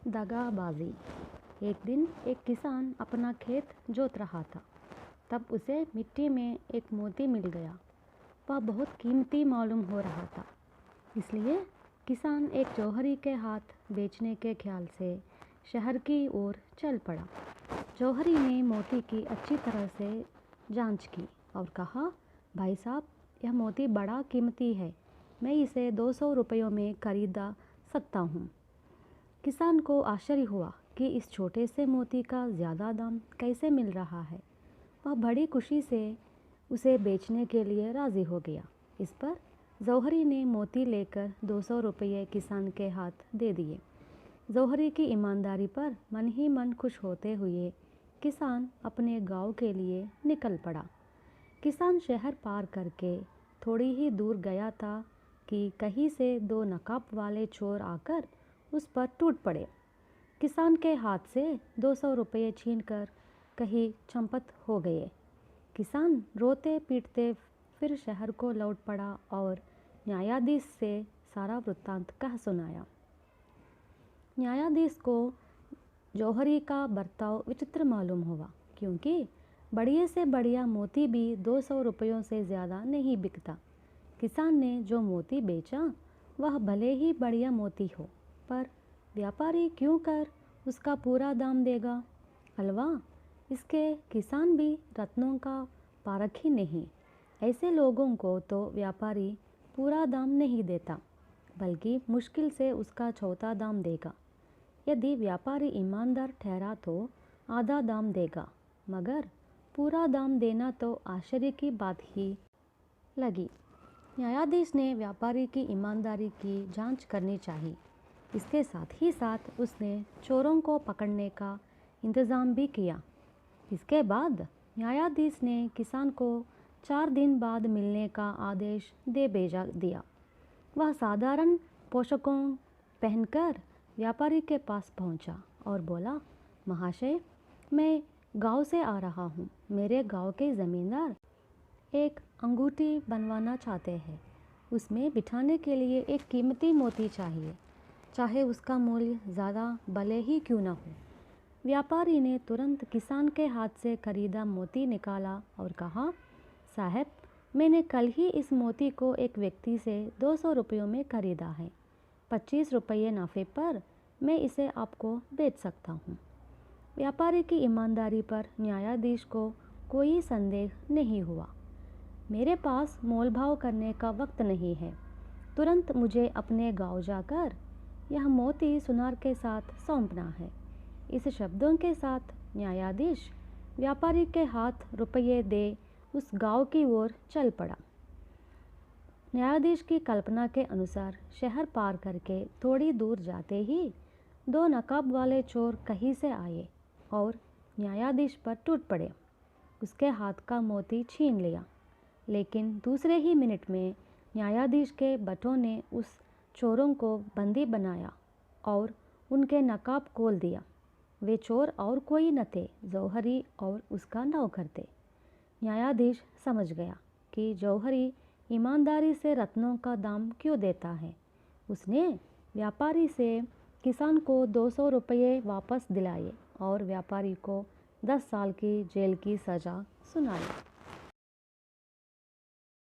दगाबाजी। एक दिन एक किसान अपना खेत जोत रहा था, तब उसे मिट्टी में एक मोती मिल गया। वह बहुत कीमती मालूम हो रहा था, इसलिए किसान एक जौहरी के हाथ बेचने के ख्याल से शहर की ओर चल पड़ा। जौहरी ने मोती की अच्छी तरह से जांच की और कहा, भाई साहब, यह मोती बड़ा कीमती है, मैं इसे 200 रुपयों में खरीदा सकता हूँ। किसान को आश्चर्य हुआ कि इस छोटे से मोती का ज़्यादा दाम कैसे मिल रहा है। वह बड़ी खुशी से उसे बेचने के लिए राज़ी हो गया। इस पर जौहरी ने मोती लेकर 200 रुपये किसान के हाथ दे दिए। जौहरी की ईमानदारी पर मन ही मन खुश होते हुए किसान अपने गांव के लिए निकल पड़ा। किसान शहर पार करके थोड़ी ही दूर गया था कि कहीं से 2 नकाब वाले चोर आकर उस पर टूट पड़े। किसान के हाथ से 200 रुपये छीनकर कहीं चंपत हो गए। किसान रोते पीटते फिर शहर को लौट पड़ा और न्यायाधीश से सारा वृत्तांत कह सुनाया। न्यायाधीश को जौहरी का बर्ताव विचित्र मालूम हुआ, क्योंकि बढ़िया से बढ़िया मोती भी 200 रुपयों से ज़्यादा नहीं बिकता। किसान ने जो मोती बेचा वह भले ही बढ़िया मोती हो, पर व्यापारी क्यों कर उसका पूरा दाम देगा? अलवा, इसके किसान भी रत्नों का पारख ही नहीं। ऐसे लोगों को तो व्यापारी पूरा दाम नहीं देता, बल्कि मुश्किल से उसका चौथा दाम देगा। यदि व्यापारी ईमानदार ठहरा तो आधा दाम देगा, मगर पूरा दाम देना तो आश्चर्य की बात ही लगी। न्यायाधीश ने व्यापारी की ईमानदारी की जांच करनी चाहिए। इसके साथ ही साथ उसने चोरों को पकड़ने का इंतज़ाम भी किया। इसके बाद न्यायाधीश ने किसान को 4 दिन बाद मिलने का आदेश दे भेजा दिया। वह साधारण पोशाकों पहनकर व्यापारी के पास पहुंचा और बोला, महाशय, मैं गांव से आ रहा हूं। मेरे गांव के ज़मींदार एक अंगूठी बनवाना चाहते हैं। उसमें बिठाने के लिए एक कीमती मोती चाहिए, चाहे उसका मूल्य ज़्यादा भले ही क्यों न हो। व्यापारी ने तुरंत किसान के हाथ से खरीदा मोती निकाला और कहा, साहब, मैंने कल ही इस मोती को एक व्यक्ति से 200 रुपयों में खरीदा है। 25 रुपये नाफे पर मैं इसे आपको बेच सकता हूँ। व्यापारी की ईमानदारी पर न्यायाधीश को कोई संदेह नहीं हुआ। मेरे पास मोल भाव करने का वक्त नहीं है, तुरंत मुझे अपने गांव जाकर यह मोती सुनार के साथ सौंपना है। इस शब्दों के साथ न्यायाधीश व्यापारी के हाथ रुपये दे उस गांव की ओर चल पड़ा। न्यायाधीश की कल्पना के अनुसार शहर पार करके थोड़ी दूर जाते ही 2 नकाब वाले चोर कहीं से आए और न्यायाधीश पर टूट पड़े। उसके हाथ का मोती छीन लिया, लेकिन दूसरे ही मिनट में न्यायाधीश के भटों ने उस चोरों को बंदी बनाया और उनके नकाब खोल दिया। वे चोर और कोई न थे, जौहरी और उसका नौकर थे। न्यायाधीश समझ गया कि जौहरी ईमानदारी से रत्नों का दाम क्यों देता है। उसने व्यापारी से किसान को 200 रुपये वापस दिलाए और व्यापारी को 10 साल की जेल की सज़ा सुनाई।